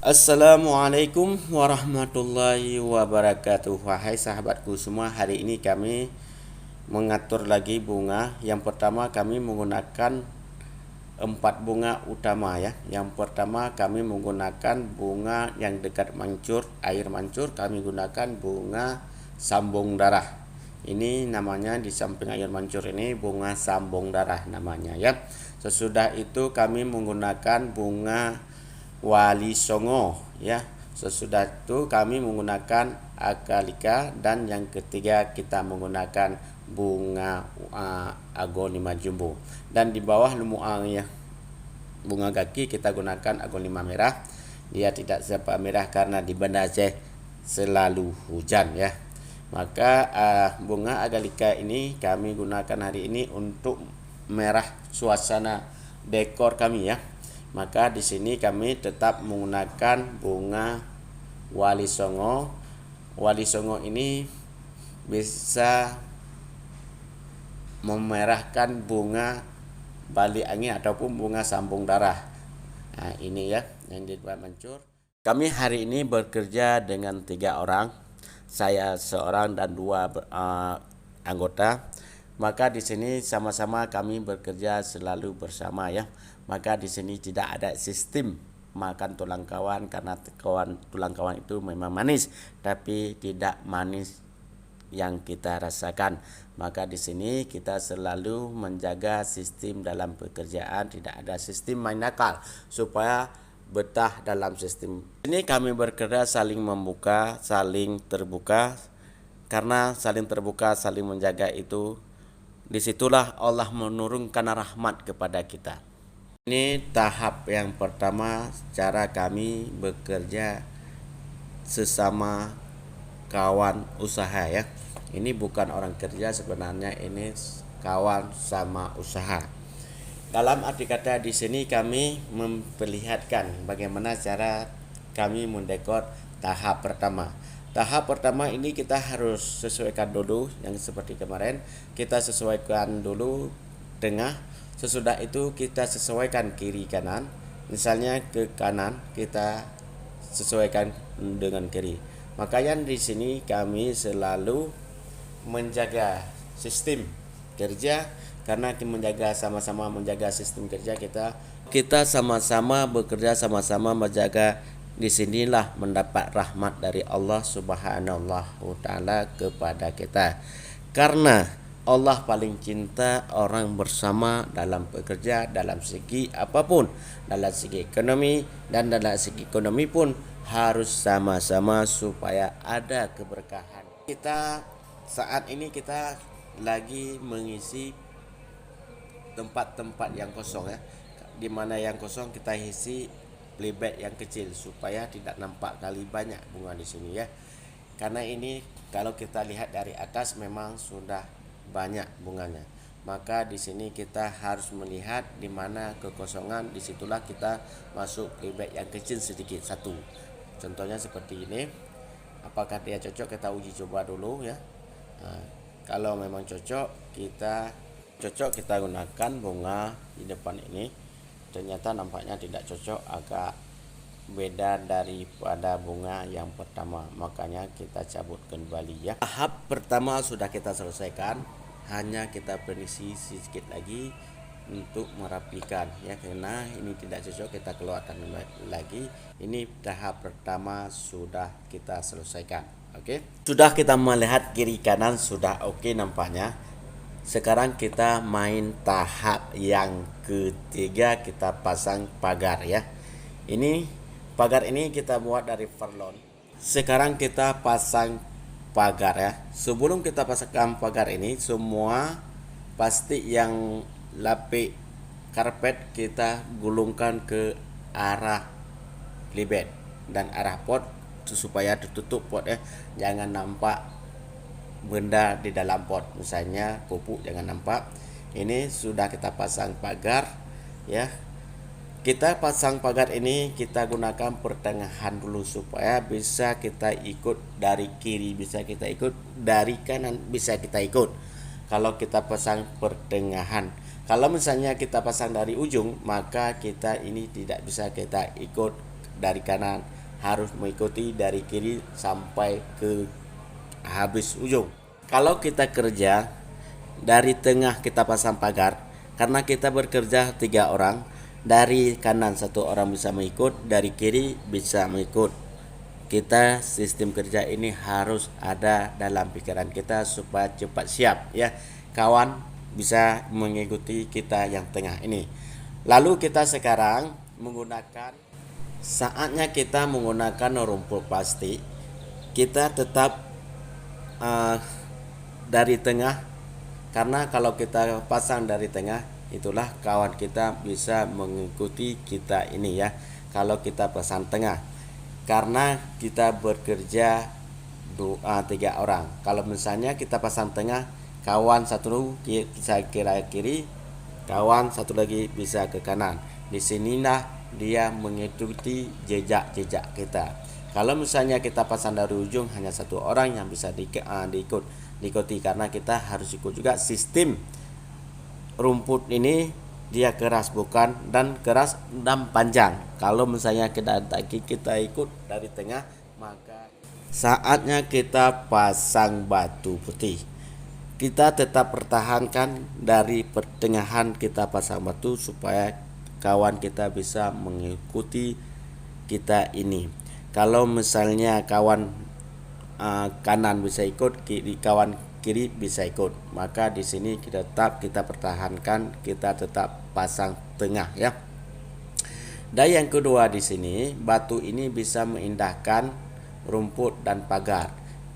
Assalamualaikum warahmatullahi wabarakatuh. Wahai sahabatku semua, hari ini kami mengatur lagi bunga. Yang pertama kami menggunakan 4 bunga utama ya. Yang pertama kami menggunakan bunga yang dekat mancur, air mancur. Kami gunakan bunga sambung darah. Ini namanya di samping air mancur ini bunga sambung darah namanya ya. Sesudah itu kami menggunakan bunga wali songo ya. Sesudah itu kami menggunakan akalika, dan yang ketiga kita menggunakan bunga aglonema jumbo. Dan di bawah ya bunga kaki kita gunakan aglonema merah. Dia tidak sempat merah karena di Banda Aceh selalu hujan ya. Maka bunga agalika ini kami gunakan hari ini untuk merah suasana dekor kami ya. Maka di sini kami tetap menggunakan bunga wali songo. Wali songo ini bisa memerahkan bunga balik angin ataupun bunga sambung darah. Nah, ini ya yang di depan mancur. Kami hari ini bekerja dengan 3 orang. Saya seorang dan 2 anggota. Maka di sini sama-sama kami bekerja selalu bersama ya. Maka di sini tidak ada sistem makan tulang kawan, karena tulang kawan itu memang manis, tapi tidak manis yang kita rasakan. Maka di sini kita selalu menjaga sistem dalam pekerjaan, tidak ada sistem main nakal supaya betah dalam sistem. Ini kami bekerja saling membuka, saling terbuka. Karena saling terbuka, saling menjaga itu, disitulah Allah menurunkan rahmat kepada kita. Ini tahap yang pertama cara kami bekerja sesama kawan usaha ya. Ini bukan orang kerja sebenarnya, ini kawan sama usaha. Dalam arti kata di sini kami memperlihatkan bagaimana cara kami mendekor tahap pertama. Tahap pertama ini kita harus sesuaikan dulu yang seperti kemarin. Kita sesuaikan dulu tengah. Sesudah itu kita sesuaikan kiri kanan. Misalnya ke kanan kita sesuaikan dengan kiri. Makanya di sini kami selalu menjaga sistem kerja, karena menjaga sama-sama menjaga sistem kerja kita sama-sama bekerja, sama-sama menjaga. Disinilah mendapat rahmat dari Allah Subhanahu wa Ta'ala kepada kita. Karena Allah paling cinta orang bersama dalam bekerja, dalam segi apapun, dalam segi ekonomi, dan dalam segi ekonomi pun harus sama-sama supaya ada keberkahan. Saat ini kita lagi mengisi tempat-tempat yang kosong ya. Di mana yang kosong kita isi playbag yang kecil supaya tidak nampak kali banyak bunga di sini ya. Karena ini kalau kita lihat dari atas memang sudah banyak bunganya. Maka di sini kita harus melihat di mana kekosongan, disitulah kita masuk playbag yang kecil sedikit satu. Contohnya seperti ini. Apakah dia cocok, kita uji coba dulu ya. Nah, kalau memang cocok kita gunakan bunga di depan ini. Ternyata nampaknya tidak cocok, agak beda daripada bunga yang pertama, makanya kita cabut kembali ya. Tahap pertama sudah kita selesaikan, hanya kita perisi sedikit lagi untuk merapikan ya, karena ini tidak cocok kita keluarkan lagi. Ini tahap pertama sudah kita selesaikan. Oke. Sudah kita melihat kiri kanan sudah oke nampaknya. Sekarang kita main tahap yang ketiga, kita pasang pagar ya. Ini pagar ini kita buat dari perlon. Sekarang kita pasang pagar ya. Sebelum kita pasangkan pagar ini, semua plastik yang lapis karpet kita gulungkan ke arah libet dan arah pot supaya tertutup pot ya. Jangan nampak benda di dalam pot, misalnya pupuk jangan nampak. Ini sudah kita pasang pagar ya. Kita pasang pagar ini kita gunakan pertengahan dulu supaya bisa kita ikut dari kiri, bisa kita ikut dari kanan, bisa kita ikut. Kalau kita pasang pertengahan, kalau misalnya kita pasang dari ujung, maka kita ini tidak bisa kita ikut dari kanan, harus mengikuti dari kiri sampai ke habis ujung. Kalau kita kerja dari tengah kita pasang pagar, karena kita bekerja 3 orang, dari kanan 1 orang bisa mengikut, dari kiri bisa mengikut. Kita sistem kerja ini harus ada dalam pikiran kita supaya cepat siap ya. Kawan bisa mengikuti kita yang tengah ini. Lalu kita sekarang saatnya kita menggunakan rumput plastik. Kita tetap dari tengah, karena kalau kita pasang dari tengah, itulah kawan kita bisa mengikuti kita ini ya. Kalau kita pasang tengah, karena kita bekerja 3 orang. Kalau misalnya kita pasang tengah, kawan satu bisa kira kiri, kawan satu lagi bisa ke kanan. Di sinilah dia mengikuti jejak kita. Kalau misalnya kita pasang dari ujung, hanya 1 orang yang bisa diikuti, karena kita harus ikut juga sistem rumput ini. Dia keras dan panjang. Kalau misalnya kita ikut dari tengah, maka saatnya kita pasang batu putih. Kita tetap pertahankan dari pertengahan, kita pasang batu supaya kawan kita bisa mengikuti kita ini. Kalau misalnya kawan kanan bisa ikut, kawan kiri bisa ikut, maka di sini kita pertahankan, kita tetap pasang tengah ya. Dan yang kedua di sini, batu ini bisa mengindahkan rumput dan pagar.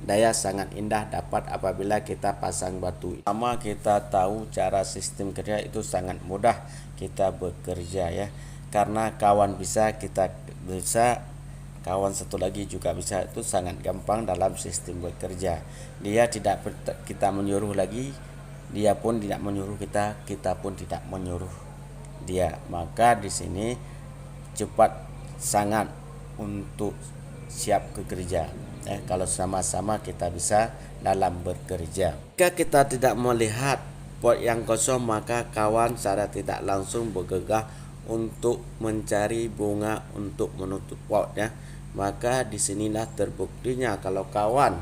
Daya sangat indah dapat apabila kita pasang batu. Pertama, kita tahu cara sistem kerja itu sangat mudah kita bekerja ya, karena kawan bisa, kita bisa, kawan satu lagi juga bisa. Itu sangat gampang dalam sistem bekerja. Dia tidak kita menyuruh lagi, dia pun tidak menyuruh kita, kita pun tidak menyuruh dia. Maka di sini cepat sangat untuk siap bekerja. Kalau sama-sama kita bisa dalam bekerja. Jika kita tidak melihat pot yang kosong, maka kawan secara tidak langsung bergegas untuk mencari bunga untuk menutup pot ya. Maka disinilah terbuktinya kalau kawan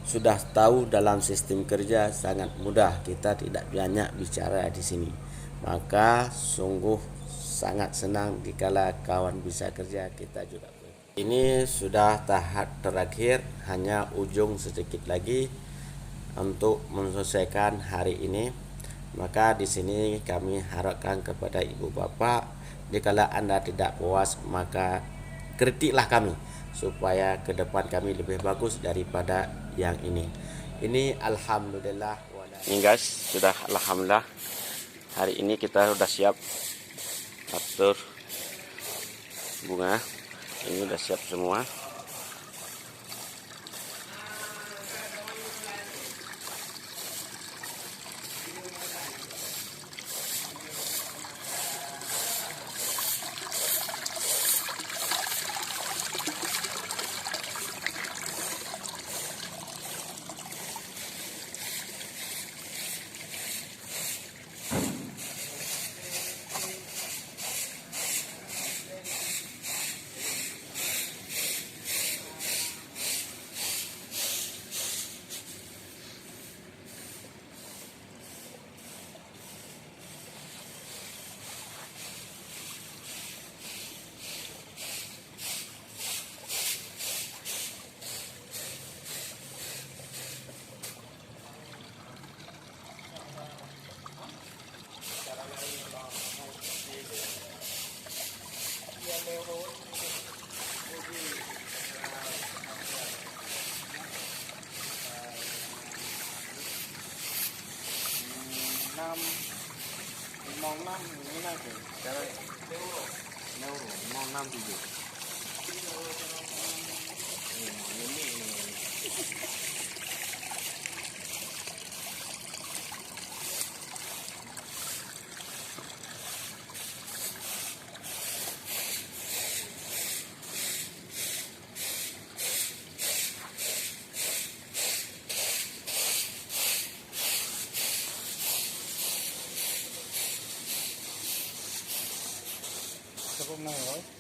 sudah tahu dalam sistem kerja, sangat mudah, kita tidak banyak bicara di sini. Maka sungguh sangat senang dikala kawan bisa kerja, kita juga. Ini sudah tahap terakhir, hanya ujung sedikit lagi untuk menyelesaikan hari ini. Maka di sini kami harapkan kepada ibu bapak, dikala Anda tidak puas, maka kritiklah kami supaya ke depan kami lebih bagus daripada yang ini. Ini alhamdulillah. Ini guys, sudah alhamdulillah. Hari ini kita sudah siap atur bunga. Ini sudah siap semua. Mau 6 ini nanti cara euro mau 6 7 ini cukup mau